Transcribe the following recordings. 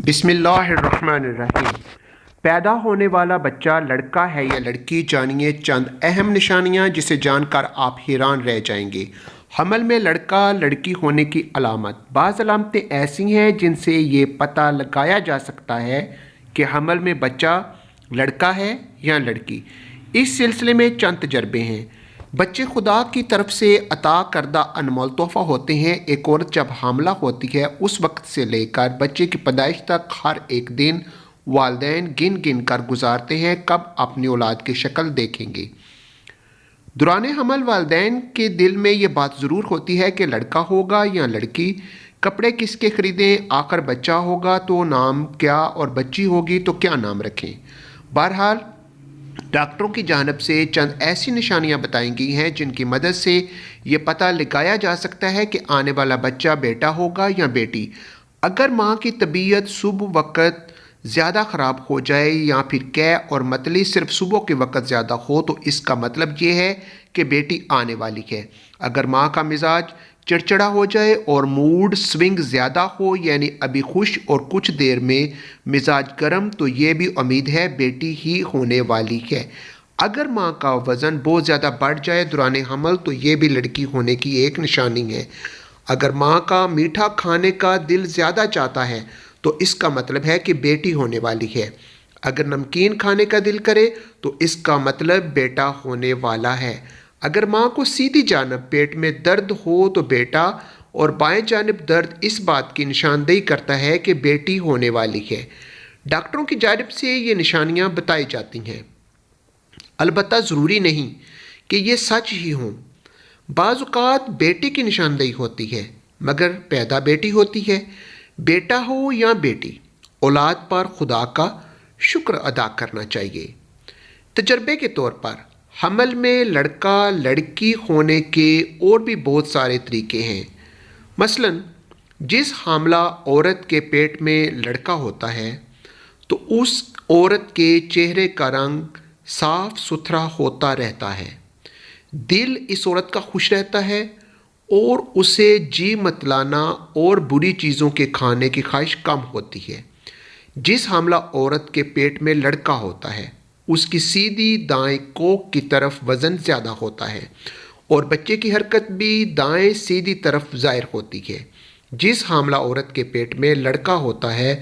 بسم اللہ الرحمن الرحیم۔ پیدا ہونے والا بچہ لڑکا ہے یا لڑکی، جانیے چند اہم نشانیاں جسے جان کر آپ حیران رہ جائیں گے۔ حمل میں لڑکا لڑکی ہونے کی علامت۔ بعض علامتیں ایسی ہیں جن سے یہ پتہ لگایا جا سکتا ہے کہ حمل میں بچہ لڑکا ہے یا لڑکی۔ اس سلسلے میں چند تجربے ہیں۔ بچے خدا کی طرف سے عطا کردہ انمول تحفہ ہوتے ہیں۔ ایک عورت جب حاملہ ہوتی ہے اس وقت سے لے کر بچے کی پیدائش تک ہر ایک دن والدین گن گن کر گزارتے ہیں کب اپنی اولاد کی شکل دیکھیں گے۔ دوران حمل والدین کے دل میں یہ بات ضرور ہوتی ہے کہ لڑکا ہوگا یا لڑکی، کپڑے کس کے خریدیں، آخر بچہ ہوگا تو نام کیا اور بچی ہوگی تو کیا نام رکھیں۔ بہرحال ڈاکٹروں کی جانب سے چند ایسی نشانیاں بتائی گئی ہیں جن کی مدد سے یہ پتہ لگایا جا سکتا ہے کہ آنے والا بچہ بیٹا ہوگا یا بیٹی۔ اگر ماں کی طبیعت صبح وقت زیادہ خراب ہو جائے یا پھر قے اور متلی صرف صبح کے وقت زیادہ ہو تو اس کا مطلب یہ ہے کہ بیٹی آنے والی ہے۔ اگر ماں کا مزاج چڑچڑا ہو جائے اور موڈ سوئنگ زیادہ ہو، یعنی ابھی خوش اور کچھ دیر میں مزاج گرم، تو یہ بھی امید ہے بیٹی ہی ہونے والی ہے۔ اگر ماں کا وزن بہت زیادہ بڑھ جائے دوران حمل تو یہ بھی لڑکی ہونے کی ایک نشانی ہے۔ اگر ماں کا میٹھا کھانے کا دل زیادہ چاہتا ہے تو اس کا مطلب ہے کہ بیٹی ہونے والی ہے۔ اگر نمکین کھانے کا دل کرے تو اس کا مطلب بیٹا ہونے والا ہے۔ اگر ماں کو سیدھی جانب پیٹ میں درد ہو تو بیٹا اور بائیں جانب درد اس بات کی نشاندہی کرتا ہے کہ بیٹی ہونے والی ہے۔ ڈاکٹروں کی جانب سے یہ نشانیاں بتائی جاتی ہیں، البتہ ضروری نہیں کہ یہ سچ ہی ہوں۔ بعض اوقات بیٹی کی نشاندہی ہوتی ہے مگر پیدا بیٹی ہوتی ہے۔ بیٹا ہو یا بیٹی، اولاد پر خدا کا شکر ادا کرنا چاہیے۔ تجربے کے طور پر حمل میں لڑکا لڑکی ہونے کے اور بھی بہت سارے طریقے ہیں۔ مثلاً جس حاملہ عورت کے پیٹ میں لڑکا ہوتا ہے تو اس عورت کے چہرے کا رنگ صاف ستھرا ہوتا رہتا ہے، دل اس عورت کا خوش رہتا ہے اور اسے جی متلانا اور بری چیزوں کے کھانے کی خواہش کم ہوتی ہے۔ جس حاملہ عورت کے پیٹ میں لڑکا ہوتا ہے اس کی سیدھی دائیں کوکھ کی طرف وزن زیادہ ہوتا ہے اور بچے کی حرکت بھی دائیں سیدھی طرف ظاہر ہوتی ہے۔ جس حاملہ عورت کے پیٹ میں لڑکا ہوتا ہے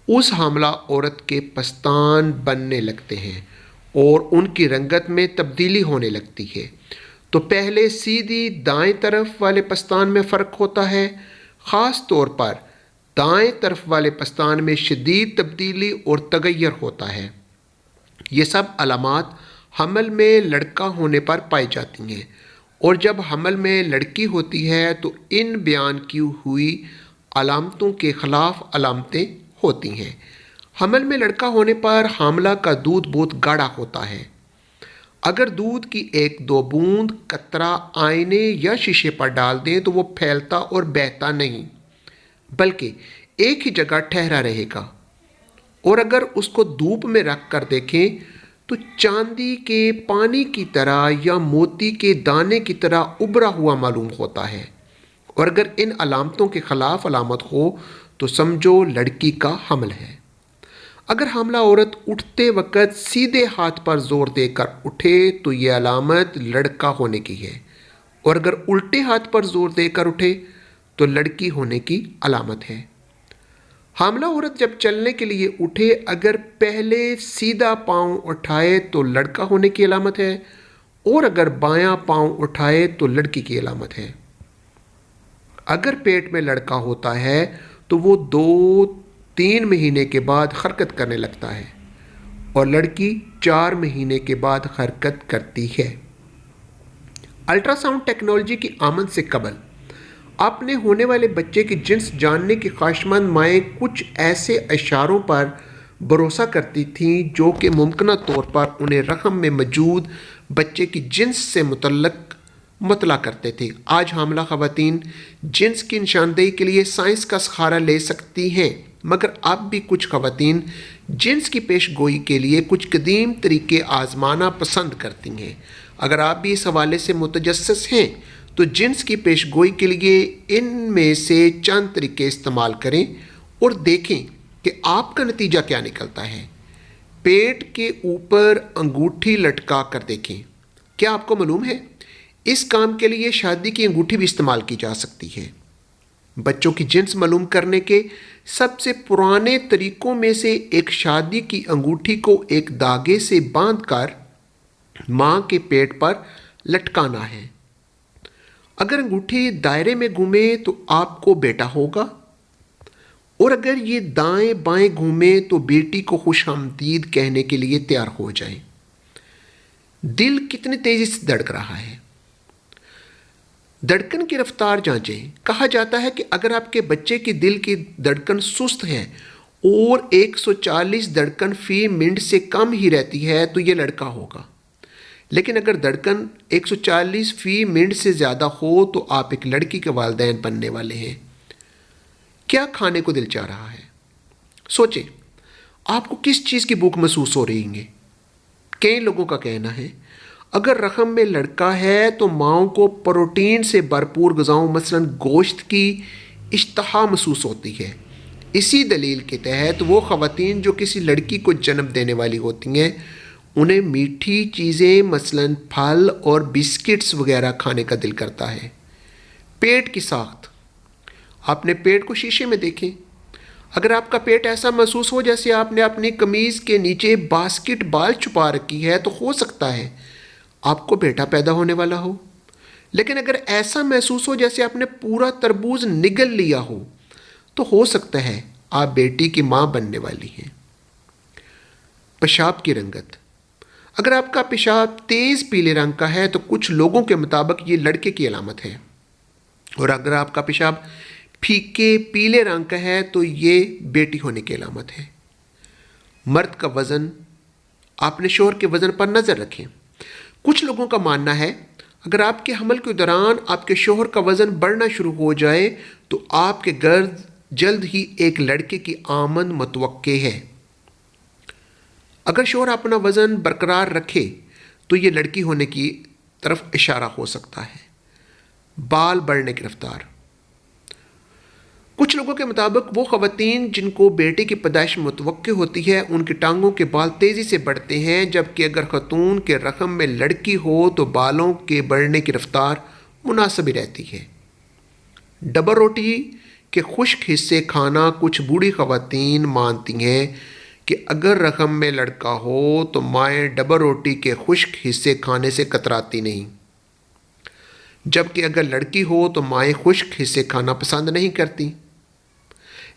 اس حاملہ عورت کے پستان بننے لگتے ہیں اور ان کی رنگت میں تبدیلی ہونے لگتی ہے۔ تو پہلے سیدھی دائیں طرف والے پستان میں فرق ہوتا ہے، خاص طور پر دائیں طرف والے پستان میں شدید تبدیلی اور تغیر ہوتا ہے۔ یہ سب علامات حمل میں لڑکا ہونے پر پائی جاتی ہیں، اور جب حمل میں لڑکی ہوتی ہے تو ان بیان کی ہوئی علامتوں کے خلاف علامتیں ہوتی ہیں۔ حمل میں لڑکا ہونے پر حاملہ کا دودھ بہت گاڑھا ہوتا ہے۔ اگر دودھ کی ایک دو بوند قطرہ آئینے یا شیشے پر ڈال دیں تو وہ پھیلتا اور بہتا نہیں بلکہ ایک ہی جگہ ٹھہرا رہے گا، اور اگر اس کو دھوپ میں رکھ کر دیکھیں تو چاندی کے پانی کی طرح یا موتی کے دانے کی طرح ابھرا ہوا معلوم ہوتا ہے۔ اور اگر ان علامتوں کے خلاف علامت ہو تو سمجھو لڑکی کا حمل ہے۔ اگر حاملہ عورت اٹھتے وقت سیدھے ہاتھ پر زور دے کر اٹھے تو یہ علامت لڑکا ہونے کی ہے، اور اگر الٹے ہاتھ پر زور دے کر اٹھے تو لڑکی ہونے کی علامت ہے۔ حاملہ عورت جب چلنے کے لیے اٹھے اگر پہلے سیدھا پاؤں اٹھائے تو لڑکا ہونے کی علامت ہے، اور اگر بایاں پاؤں اٹھائے تو لڑکی کی علامت ہے۔ اگر پیٹ میں لڑکا ہوتا ہے تو وہ 2-3 مہینے کے بعد حرکت کرنے لگتا ہے اور لڑکی 4 مہینے کے بعد حرکت کرتی ہے۔ الٹرا ساؤنڈ ٹیکنالوجی کی آمد سے قبل اپنے ہونے والے بچے کی جنس جاننے کی خواہشمند مائیں کچھ ایسے اشاروں پر بھروسہ کرتی تھیں جو کہ ممکنہ طور پر انہیں رحم میں موجود بچے کی جنس سے متعلق مطلع کرتے تھے۔ آج حاملہ خواتین جنس کی نشاندہی کے لیے سائنس کا سہارا لے سکتی ہیں، مگر اب بھی کچھ خواتین جنس کی پیش گوئی کے لیے کچھ قدیم طریقے آزمانا پسند کرتی ہیں۔ اگر آپ بھی اس حوالے سے متجسس ہیں تو جنس کی پیش گوئی کے لیے ان میں سے چند طریقے استعمال کریں اور دیکھیں کہ آپ کا نتیجہ کیا نکلتا ہے۔ پیٹ کے اوپر انگوٹھی لٹکا کر دیکھیں۔ کیا آپ کو معلوم ہے اس کام کے لیے شادی کی انگوٹھی بھی استعمال کی جا سکتی ہے۔ بچوں کی جنس معلوم کرنے کے سب سے پرانے طریقوں میں سے ایک شادی کی انگوٹھی کو ایک دھاگے سے باندھ کر ماں کے پیٹ پر لٹکانا ہے۔ اگر انگوٹھی دائرے میں گھومے تو آپ کو بیٹا ہوگا، اور اگر یہ دائیں بائیں گھومے تو بیٹی کو خوش آمدید کہنے کے لیے تیار ہو جائیں۔ دل کتنی تیزی سے دھڑک رہا ہے، دھڑکن کی رفتار جانچیں۔ کہا جاتا ہے کہ اگر آپ کے بچے کے دل کی دھڑکن سست ہے اور 140 دھڑکن فی منٹ سے کم ہی رہتی ہے تو یہ لڑکا ہوگا، لیکن اگر دھڑکن 140 فی منٹ سے زیادہ ہو تو آپ ایک لڑکی کے والدین بننے والے ہیں۔ کیا کھانے کو دل چاہ رہا ہے؟ سوچیں، آپ کو کس چیز کی بھوک محسوس ہو رہی ہے؟ کئی لوگوں کا کہنا ہے اگر رحم میں لڑکا ہے تو ماؤں کو پروٹین سے بھرپور غذاؤں مثلاً گوشت کی اشتہا محسوس ہوتی ہے۔ اسی دلیل کے تحت وہ خواتین جو کسی لڑکی کو جنم دینے والی ہوتی ہیں انہیں میٹھی چیزیں مثلاً پھل اور بسکٹس وغیرہ کھانے کا دل کرتا ہے۔ پیٹ کی ساخت، اپنے پیٹ کو شیشے میں دیکھیں۔ اگر آپ کا پیٹ ایسا محسوس ہو جیسے آپ نے اپنی قمیض کے نیچے باسکٹ بال چھپا رکھی ہے تو ہو سکتا ہے آپ کو بیٹا پیدا ہونے والا ہو، لیکن اگر ایسا محسوس ہو جیسے آپ نے پورا تربوز نگل لیا ہو تو ہو سکتا ہے آپ بیٹی کی ماں بننے والی ہیں۔ پیشاب کی رنگت، اگر آپ کا پیشاب تیز پیلے رنگ کا ہے تو کچھ لوگوں کے مطابق یہ لڑکے کی علامت ہے، اور اگر آپ کا پیشاب پھیکے پیلے رنگ کا ہے تو یہ بیٹی ہونے کی علامت ہے۔ مرد کا وزن، اپنے شوہر کے وزن پر نظر رکھیں۔ کچھ لوگوں کا ماننا ہے اگر آپ کے حمل کے دوران آپ کے شوہر کا وزن بڑھنا شروع ہو جائے تو آپ کے گھر جلد ہی ایک لڑکے کی آمد متوقع ہے۔ اگر شوہر اپنا وزن برقرار رکھے تو یہ لڑکی ہونے کی طرف اشارہ ہو سکتا ہے۔ بال بڑھنے کی رفتار، کچھ لوگوں کے مطابق وہ خواتین جن کو بیٹے کی پیدائش متوقع ہوتی ہے ان کی ٹانگوں کے بال تیزی سے بڑھتے ہیں، جبکہ اگر خاتون کے رحم میں لڑکی ہو تو بالوں کے بڑھنے کی رفتار مناسب ہی رہتی ہے۔ ڈبل روٹی کے خشک حصے کھانا، کچھ بوڑھی خواتین مانتی ہیں کہ اگر رحم میں لڑکا ہو تو مائیں ڈبل روٹی کے خشک حصے کھانے سے کتراتی نہیں، جبکہ اگر لڑکی ہو تو مائیں خشک حصے کھانا پسند نہیں کرتی۔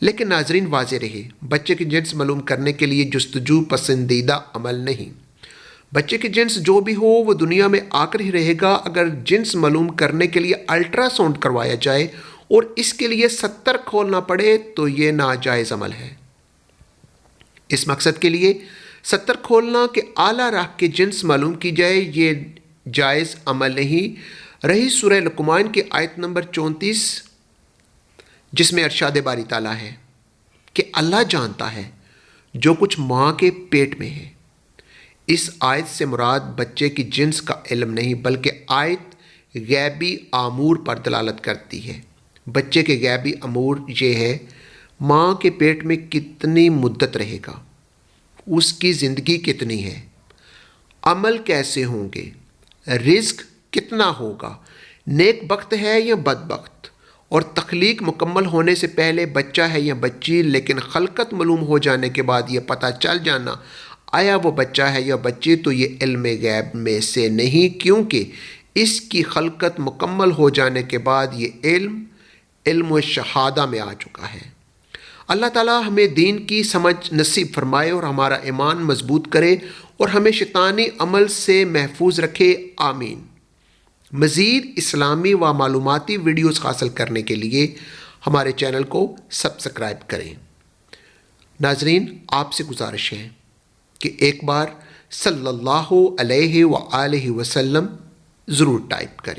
لیکن ناظرین واضح رہے، بچے کی جنس معلوم کرنے کے لیے جستجو پسندیدہ عمل نہیں۔ بچے کی جنس جو بھی ہو وہ دنیا میں آ کر ہی رہے گا۔ اگر جنس معلوم کرنے کے لیے الٹرا ساؤنڈ کروایا جائے اور اس کے لیے 70 کھولنا پڑے تو یہ ناجائز عمل ہے۔ اس مقصد کے لیے 70 کھولنا کہ اعلیٰ رکھ کے جنس معلوم کی جائے یہ جائز عمل نہیں۔ رہی سورہ لقمان کی آیت نمبر 34 جس میں ارشاد باری تعالیٰ ہے کہ اللہ جانتا ہے جو کچھ ماں کے پیٹ میں ہے۔ اس آیت سے مراد بچے کی جنس کا علم نہیں بلکہ آیت غیبی امور پر دلالت کرتی ہے۔ بچے کے غیبی امور یہ ہے ماں کے پیٹ میں کتنی مدت رہے گا، اس کی زندگی کتنی ہے، عمل کیسے ہوں گے، رزق کتنا ہوگا، نیک بخت ہے یا بدبخت، اور تخلیق مکمل ہونے سے پہلے بچہ ہے یا بچی، لیکن خلقت معلوم ہو جانے کے بعد یہ پتہ چل جانا آیا وہ بچہ ہے یا بچی تو یہ علم غیب میں سے نہیں، کیونکہ اس کی خلقت مکمل ہو جانے کے بعد یہ علم شہادہ میں آ چکا ہے۔ اللہ تعالیٰ ہمیں دین کی سمجھ نصیب فرمائے اور ہمارا ایمان مضبوط کرے اور ہمیں شیطانی عمل سے محفوظ رکھے، آمین۔ مزید اسلامی و معلوماتی ویڈیوز حاصل کرنے کے لیے ہمارے چینل کو سبسکرائب کریں۔ ناظرین، آپ سے گزارش ہے کہ ایک بار صلی اللہ علیہ وآلہ وسلم ضرور ٹائپ کریں۔